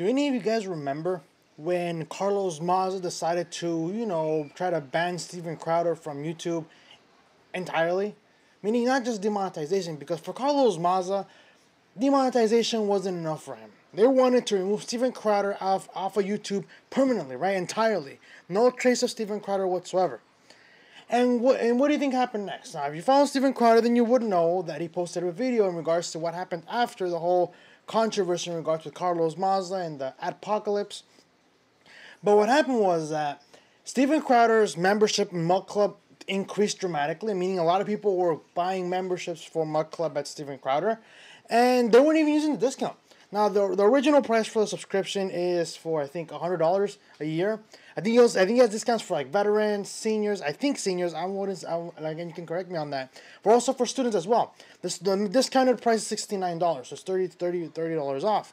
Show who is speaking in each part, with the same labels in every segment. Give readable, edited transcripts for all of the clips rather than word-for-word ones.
Speaker 1: Do any of you guys remember when Carlos Maza decided to, try to ban Steven Crowder from YouTube entirely? Meaning not just demonetization, because for Carlos Maza, demonetization wasn't enough for him. They wanted to remove Steven Crowder off of YouTube permanently, right? Entirely. No trace of Steven Crowder whatsoever. And what do you think happened next? Now, if you follow Steven Crowder, then you would know that he posted a video in regards to what happened after the whole controversy in regards to Carlos Maza and the apocalypse. But what happened was that Steven Crowder's membership in Mug Club increased dramatically, meaning a lot of people were buying memberships for Mug Club at Steven Crowder, and they weren't even using the discount. Now, the original price for the subscription is for, I think, $100 a year. I think he has discounts for, like, veterans, seniors. I think seniors. Again, you can correct me on that. But also for students as well. The discounted price is $69, so it's $30 off.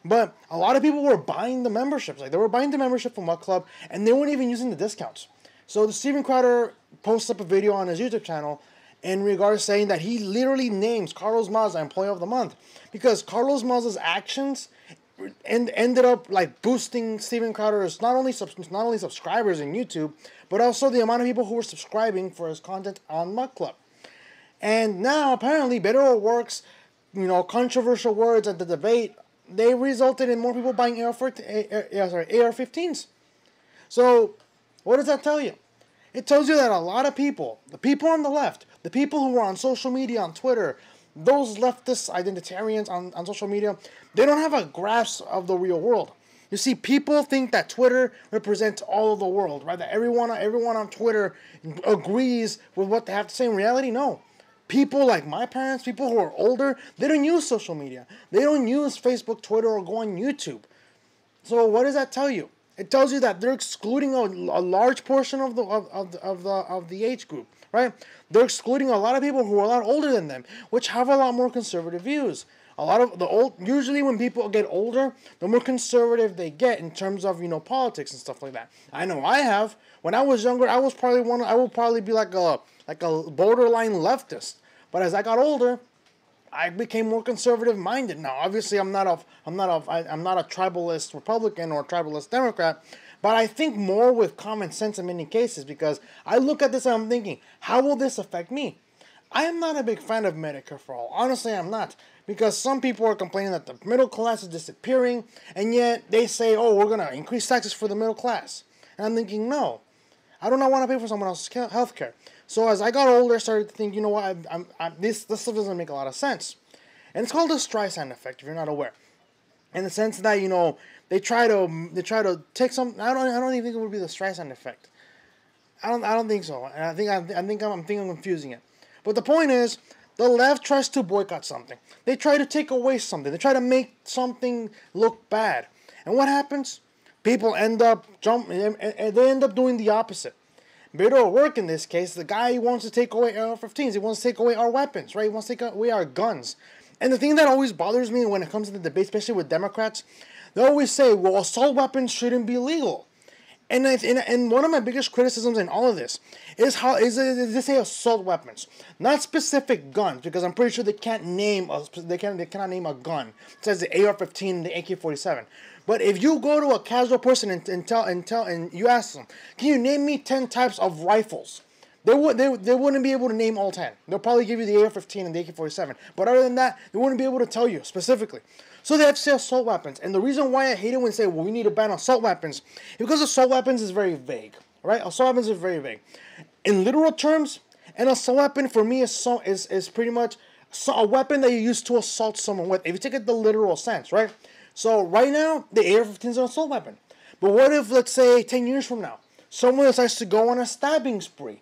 Speaker 1: But a lot of people were buying the memberships. Like, they were buying the membership from Mug Club, and they weren't even using the discounts. So the Steven Crowder posts up a video on his YouTube channel in regards saying that he literally names Carlos Maza Employee of the Month, because Carlos Maza's actions ended up like boosting Steven Crowder's not only subscribers in YouTube, but also the amount of people who were subscribing for his content on Mug Club. And now apparently Beto O'Rourke's controversial words at the debate, they resulted in more people buying AR-15s. So what does that tell you? It tells you that a lot of people, the people on the left, the people who are on social media, on Twitter, those leftist identitarians on social media, they don't have a grasp of the real world. You see, people think that Twitter represents all of the world, right? That everyone on Twitter agrees with what they have to say. In reality, no. People like my parents, people who are older, they don't use social media. They don't use Facebook, Twitter, or go on YouTube. So what does that tell you? It tells you that they're excluding a large portion of the age group, right? They're excluding a lot of people who are a lot older than them, which have a lot more conservative views. A lot of usually when people get older, the more conservative they get in terms of politics and stuff like that. I know I have. When I was younger, I would probably be like a borderline leftist. But as I got older, I became more conservative minded. Now, obviously, I'm not a tribalist Republican or a tribalist Democrat, but I think more with common sense in many cases, because I look at this and I'm thinking, how will this affect me? I am not a big fan of Medicare for All. Honestly, I'm not, because some people are complaining that the middle class is disappearing, and yet they say, oh, we're gonna increase taxes for the middle class. And I'm thinking, no, I do not want to pay for someone else's health care. So as I got older, I started to think, you know what, this stuff doesn't make a lot of sense. And it's called the Streisand effect, if you're not aware. In the sense that, they try to take some, I don't even think it would be the Streisand effect. I don't think so. And I think I'm confusing it. But the point is, the left tries to boycott something. They try to take away something. They try to make something look bad. And what happens? People end up doing the opposite. Beto O'Rourke, in this case, the guy who wants to take away AR-15s. He wants to take away our weapons, right? He wants to take away our guns. And the thing that always bothers me when it comes to the debate, especially with Democrats, they always say, well, assault weapons shouldn't be legal. And one of my biggest criticisms in all of this is they say assault weapons, not specific guns, because I'm pretty sure they cannot name a gun. It says the AR-15 and the AK-47. But if you go to a casual person and you ask them, can you name me 10 types of rifles? They wouldn't be able to name all 10. They'll probably give you the AR-15 and the AK-47. But other than that, they wouldn't be able to tell you specifically. So they have to say assault weapons. And the reason why I hate it when they say, well, we need to ban assault weapons, is because assault weapons is very vague, right? Assault weapons is very vague. In literal terms, an assault weapon for me is pretty much a weapon that you use to assault someone with, if you take it the literal sense, right? So right now, the AR-15 is an assault weapon. But what if, let's say, 10 years from now, someone decides to go on a stabbing spree?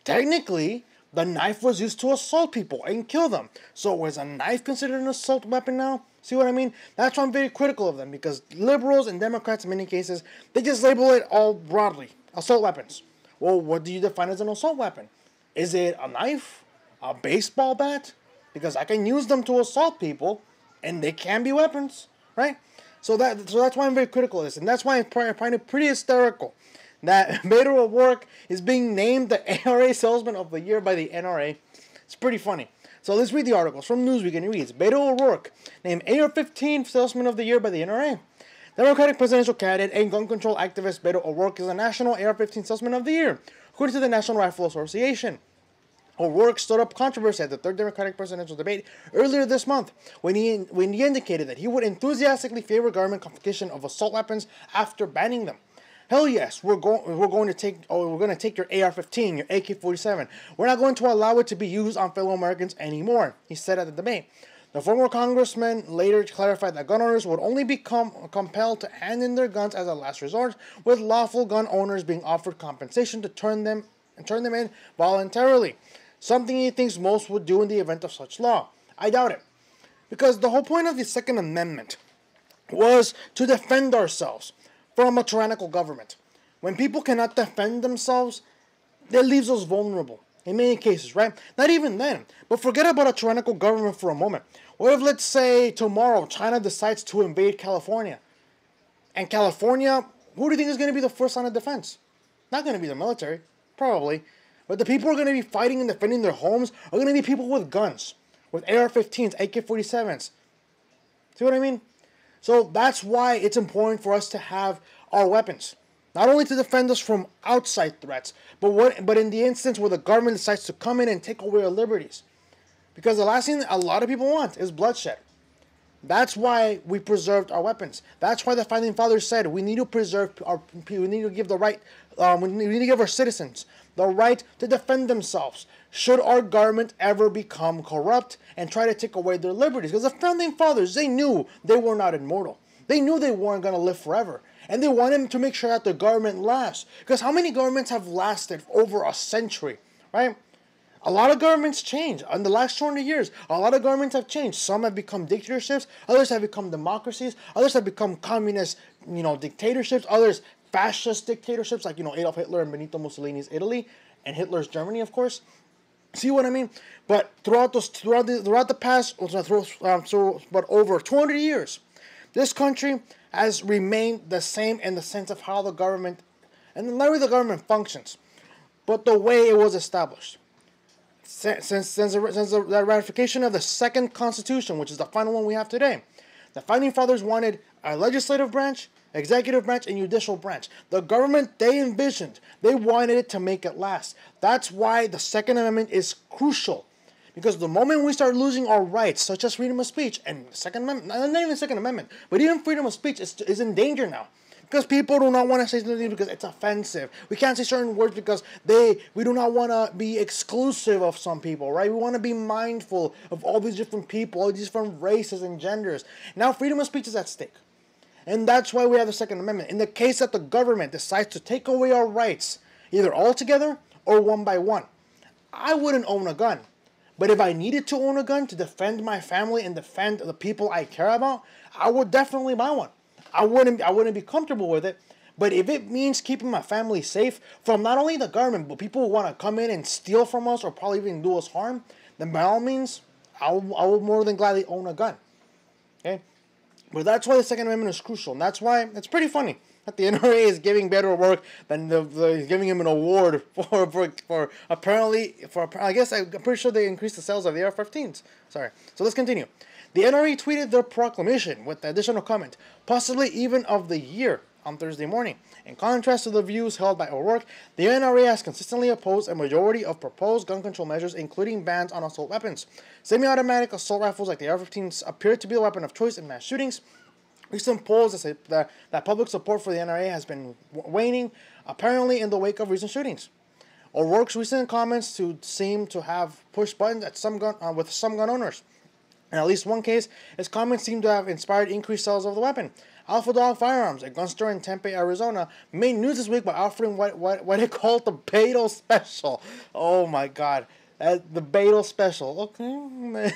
Speaker 1: Technically, the knife was used to assault people and kill them. So is a knife considered an assault weapon now? See what I mean? That's why I'm very critical of them, because liberals and Democrats, in many cases, they just label it all broadly. Assault weapons. Well, what do you define as an assault weapon? Is it a knife? A baseball bat? Because I can use them to assault people, and they can be weapons, right? So that's why I'm very critical of this, and that's why I find it pretty hysterical that Beto O'Rourke is being named the NRA Salesman of the Year by the NRA. It's pretty funny. So let's read the articles from Newsweek, and it reads, Beto O'Rourke named AR-15 Salesman of the Year by the NRA. Democratic presidential candidate and gun control activist Beto O'Rourke is the National AR-15 Salesman of the Year, according to the National Rifle Association. O'Rourke stirred up controversy at the third Democratic presidential debate earlier this month when he indicated that he would enthusiastically favor government confiscation of assault weapons after banning them. Hell yes, we're going to take your AR-15, your AK-47. We're not going to allow it to be used on fellow Americans anymore, he said at the debate. The former congressman later clarified that gun owners would only become compelled to hand in their guns as a last resort, with lawful gun owners being offered compensation to turn them in voluntarily, something he thinks most would do in the event of such law. I doubt it, because the whole point of the Second Amendment was to defend ourselves from a tyrannical government. When people cannot defend themselves, that leaves us vulnerable in many cases, right? Not even then. But forget about a tyrannical government for a moment. What if, let's say, tomorrow China decides to invade California? And California, who do you think is going to be the first line of defense? Not going to be the military, probably. But the people who are going to be fighting and defending their homes are going to be people with guns, with AR-15s, AK-47s. See what I mean? So that's why it's important for us to have our weapons. Not only to defend us from outside threats, but in the instance where the government decides to come in and take away our liberties. Because the last thing a lot of people want is bloodshed. That's why we preserved our weapons. That's why the Founding Fathers said we need to preserve we need to give the right, we need to give our citizens the right to defend themselves should our government ever become corrupt and try to take away their liberties. Because the Founding Fathers, they knew they were not immortal. They knew they weren't going to live forever. And they wanted to make sure that the government lasts. Because how many governments have lasted over a century, right? A lot of governments change. In the last 200 years, a lot of governments have changed. Some have become dictatorships. Others have become democracies. Others have become communist, dictatorships. Others fascist dictatorships, like, Adolf Hitler and Benito Mussolini's Italy, and Hitler's Germany, of course. See what I mean? But throughout the past, but over 200 years, this country has remained the same in the sense of how the government, and not really the government functions, but the way it was established. Since the ratification of the second Constitution, which is the final one we have today, the Founding Fathers wanted a legislative branch, executive branch, and judicial branch. The government they envisioned, they wanted it to make it last. That's why the Second Amendment is crucial. Because the moment we start losing our rights, such as freedom of speech, and Second Amendment, not even Second Amendment, but even freedom of speech is in danger now. Because people do not want to say something because it's offensive. We can't say certain words because we do not want to be exclusive of some people, right? We want to be mindful of all these different people, all these different races and genders. Now freedom of speech is at stake. And that's why we have the Second Amendment. In the case that the government decides to take away our rights, either altogether or one by one, I wouldn't own a gun. But if I needed to own a gun to defend my family and defend the people I care about, I would definitely buy one. I wouldn't be comfortable with it. But if it means keeping my family safe from not only the government, but people who want to come in and steal from us or probably even do us harm, then by all means, I will more than gladly own a gun. Okay? But that's why the Second Amendment is crucial. And that's why it's pretty funny that the NRA is giving Beto O'Rourke than giving him an award for apparently, I guess I'm pretty sure they increased the sales of the AR-15s. Sorry. So let's continue. The NRA tweeted their proclamation with the additional comment, possibly even of the year, on Thursday morning. In contrast to the views held by O'Rourke, the NRA has consistently opposed a majority of proposed gun control measures, including bans on assault weapons. Semi-automatic assault rifles like the AR-15s appear to be the weapon of choice in mass shootings. Recent polls say that public support for the NRA has been waning, apparently in the wake of recent shootings. O'Rourke's recent comments seem to have pushed buttons at with some gun owners. In at least one case, his comments seem to have inspired increased sales of the weapon. Alpha Dog Firearms, a gun store in Tempe, Arizona, made news this week by offering what they called the Beto Special. Oh my God, the Beto Special. Okay,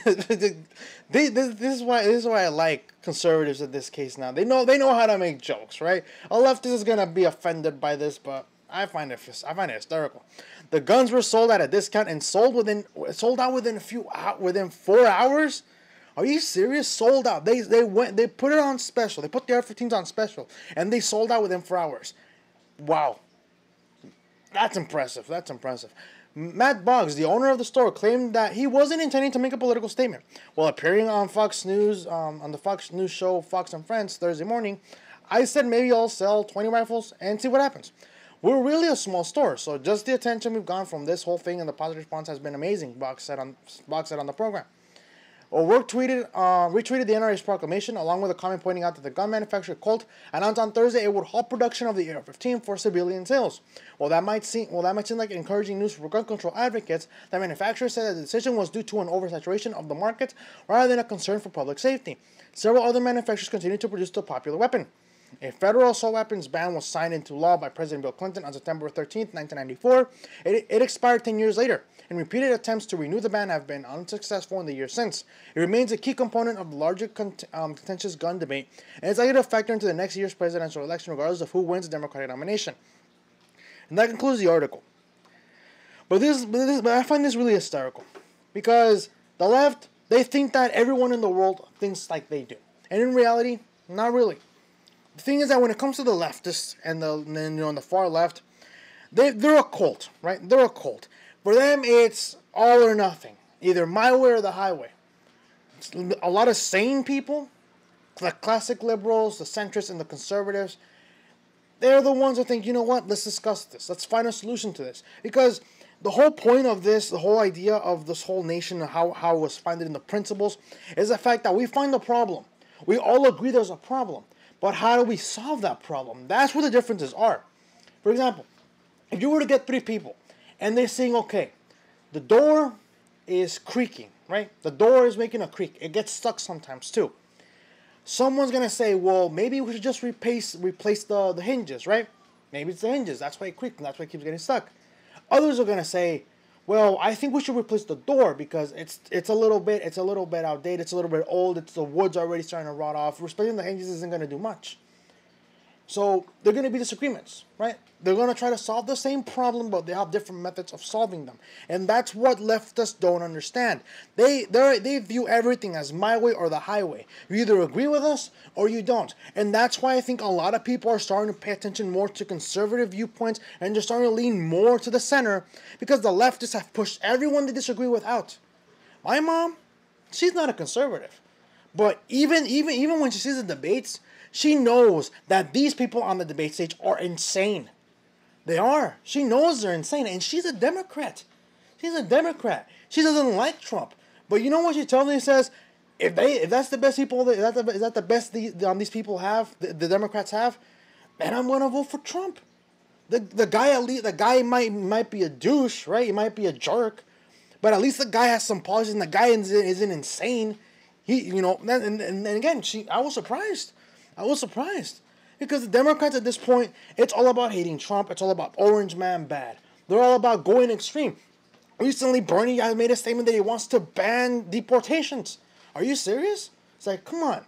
Speaker 1: this is why I like conservatives in this case. Now they know how to make jokes, right? A leftist is gonna be offended by this, but I find it hysterical. The guns were sold at a discount and sold out within 4 hours. Are you serious? Sold out. They put it on special. They put the AR-15s on special, and they sold out within 4 hours. Wow, that's impressive. Matt Boggs, the owner of the store, claimed that he wasn't intending to make a political statement. While appearing on Fox News, on the Fox News show Fox and Friends Thursday morning, I said maybe I'll sell 20 rifles and see what happens. We're really a small store, so just the attention we've gotten from this whole thing and the positive response has been amazing, Boggs said on the program. O'Rourke retweeted the NRA's proclamation, along with a comment pointing out that the gun manufacturer Colt announced on Thursday it would halt production of the AR-15 for civilian sales. While that might seem like encouraging news for gun control advocates, the manufacturer said that the decision was due to an oversaturation of the market rather than a concern for public safety. Several other manufacturers continue to produce the popular weapon. A federal assault weapons ban was signed into law by President Bill Clinton on September 13, 1994. It expired 10 years later, and repeated attempts to renew the ban have been unsuccessful in the years since. It remains a key component of the larger contentious gun debate, and is likely to factor into the next year's presidential election regardless of who wins the Democratic nomination. And that concludes the article. But I find this really hysterical, because the left, they think that everyone in the world thinks like they do. And in reality, not really. The thing is that when it comes to the leftists and the far left, they're a cult, right? They're a cult. For them, it's all or nothing, either my way or the highway. A lot of sane people, the classic liberals, the centrists, and the conservatives, they're the ones that think, you know what? Let's discuss this. Let's find a solution to this. Because the whole point of this, the whole idea of this whole nation and how it was founded in the principles, is the fact that we find a problem. We all agree there's a problem. But how do we solve that problem? That's where the differences are. For example, if you were to get 3 people and they're saying, okay, the door is creaking, right? The door is making a creak. It gets stuck sometimes too. Someone's going to say, well, maybe we should just replace the hinges, right? Maybe it's the hinges. That's why it creaks and that's why it keeps getting stuck. Others are going to say, well, I think we should replace the door because it's a little bit outdated, it's a little bit old, the wood's already starting to rot off. Replacing the hinges isn't going to do much. So they're going to be disagreements, right? They're going to try to solve the same problem, but they have different methods of solving them. And that's what leftists don't understand. They view everything as my way or the highway. You either agree with us or you don't. And that's why I think a lot of people are starting to pay attention more to conservative viewpoints and just starting to lean more to the center, because the leftists have pushed everyone they disagree with out. My mom, she's not a conservative. But even when she sees the debates, she knows that these people on the debate stage are insane. They are. She knows they're insane, and she's a Democrat. She's a Democrat. She doesn't like Trump. But you know what she tells me? She says, if that's the best people, is that the best these people have, the Democrats have, then I'm gonna vote for Trump. The guy might be a douche, right? He might be a jerk, but at least the guy has some policies, and the guy isn't insane. And again, I was surprised. Because the Democrats at this point, it's all about hating Trump. It's all about Orange Man bad. They're all about going extreme. Recently, Bernie has made a statement that he wants to ban deportations. Are you serious? It's like, come on.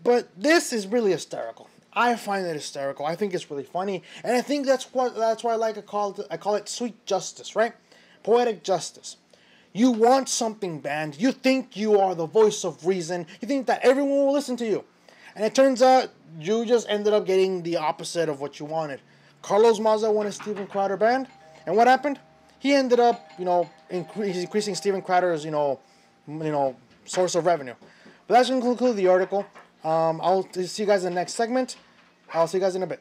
Speaker 1: But this is really hysterical. I find it hysterical. I think it's really funny. And I think that's why I call it sweet justice, right? Poetic justice. You want something banned. You think you are the voice of reason. You think that everyone will listen to you. And it turns out you just ended up getting the opposite of what you wanted. Carlos Maza wanted Steven Crowder banned. And what happened? He ended up, increasing Steven Crowder's, source of revenue. But that's going to conclude the article. I'll see you guys in the next segment. I'll see you guys in a bit.